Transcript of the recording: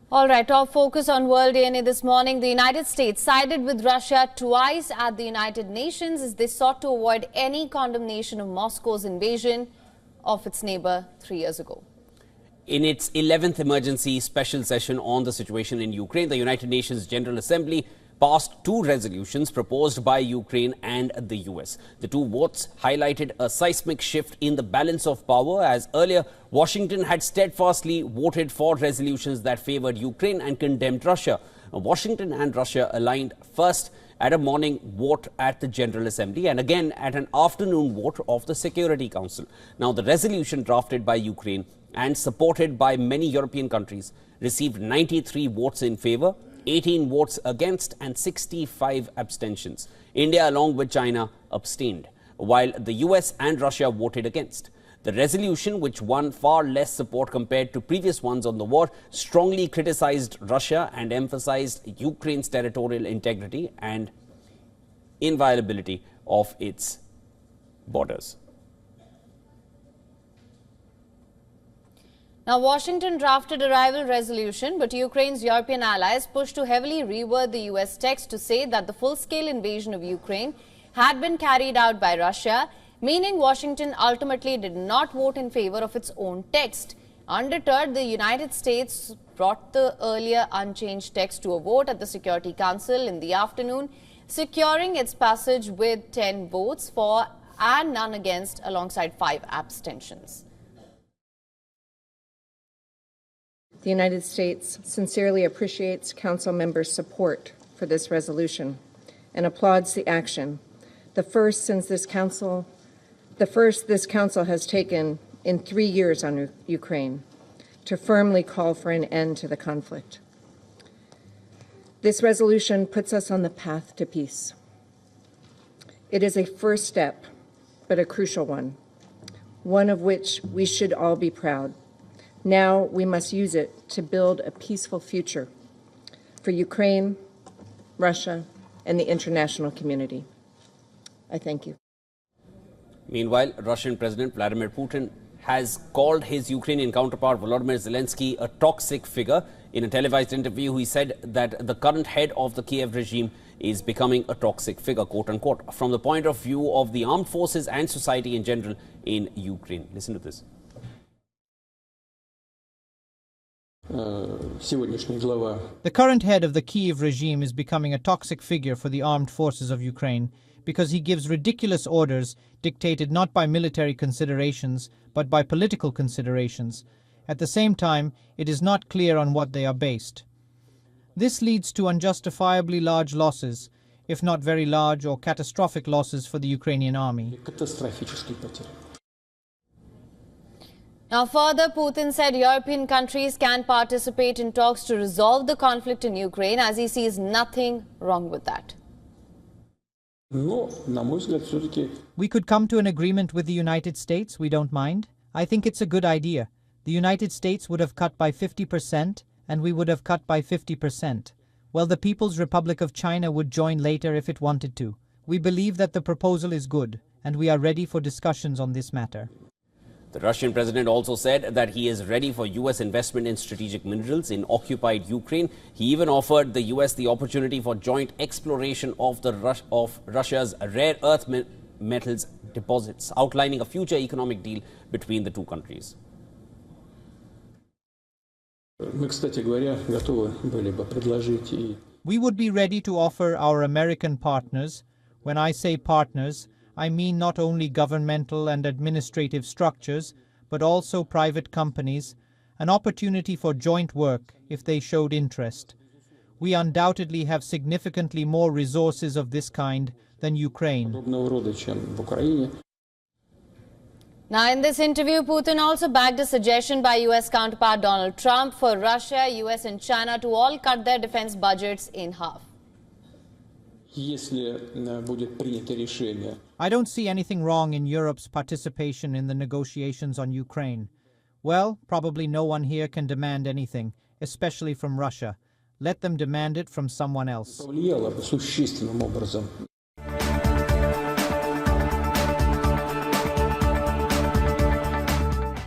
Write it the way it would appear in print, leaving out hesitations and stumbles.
All right, top focus on World DNA this morning. The United States sided with Russia twice at the United Nations as they sought to avoid any condemnation of Moscow's invasion of its neighbor 3 years ago. In its 11th emergency special session on the situation in Ukraine, the United Nations General Assembly passed two resolutions proposed by Ukraine and the US. The two votes highlighted a seismic shift in the balance of power, as earlier Washington had steadfastly voted for resolutions that favored Ukraine and condemned Russia. Washington and Russia aligned first at a morning vote at the General Assembly and again at an afternoon vote of the Security Council. Now, the resolution drafted by Ukraine and supported by many European countries received 93 votes in favor, 18 votes against and 65 abstentions. India, along with China, abstained, while the US and Russia voted against. The resolution, which won far less support compared to previous ones on the war, strongly criticized Russia and emphasized Ukraine's territorial integrity and inviolability of its borders. Now, Washington drafted a rival resolution, but Ukraine's European allies pushed to heavily reword the US text to say that the full-scale invasion of Ukraine had been carried out by Russia, meaning Washington ultimately did not vote in favor of its own text. Undeterred, the United States brought the earlier unchanged text to a vote at the Security Council in the afternoon, securing its passage with 10 votes for and none against, alongside 5 abstentions. The United States sincerely appreciates Council members' support for this resolution and applauds the action, the first this Council has taken in 3 years on Ukraine, to firmly call for an end to the conflict. This resolution puts us on the path to peace. It is a first step, but a crucial one of which we should all be proud. Now we must use it to build a peaceful future for Ukraine, Russia, and the international community. I thank you. Meanwhile, Russian President Vladimir Putin has called his Ukrainian counterpart Volodymyr Zelensky a toxic figure. In a televised interview, he said that the current head of the Kiev regime is becoming a toxic figure, quote unquote, from the point of view of the armed forces and society in general in Ukraine. Listen to this. The current head of the Kyiv regime is becoming a toxic figure for the armed forces of Ukraine because he gives ridiculous orders dictated not by military considerations but by political considerations. At the same time, it is not clear on what they are based. This leads to unjustifiably large losses, if not very large or catastrophic losses for the Ukrainian army. Now, further, Putin said European countries can participate in talks to resolve the conflict in Ukraine, as he sees nothing wrong with that. We could come to an agreement with the United States, we don't mind. I think it's a good idea. The United States would have cut by 50% and we would have cut by 50%. Well, the People's Republic of China would join later if it wanted to. We believe that the proposal is good and we are ready for discussions on this matter. The Russian president also said that he is ready for US investment in strategic minerals in occupied Ukraine. He even offered the US the opportunity for joint exploration of Russia's rare earth metals deposits, outlining a future economic deal between the two countries. We would be ready to offer our American partners, when I say partners, I mean not only governmental and administrative structures, but also private companies, an opportunity for joint work if they showed interest. We undoubtedly have significantly more resources of this kind than Ukraine. Now, in this interview, Putin also backed a suggestion by US counterpart Donald Trump for Russia, US and China to all cut their defense budgets in half. I don't see anything wrong in Europe's participation in the negotiations on Ukraine. Well, probably no one here can demand anything, especially from Russia. Let them demand it from someone else.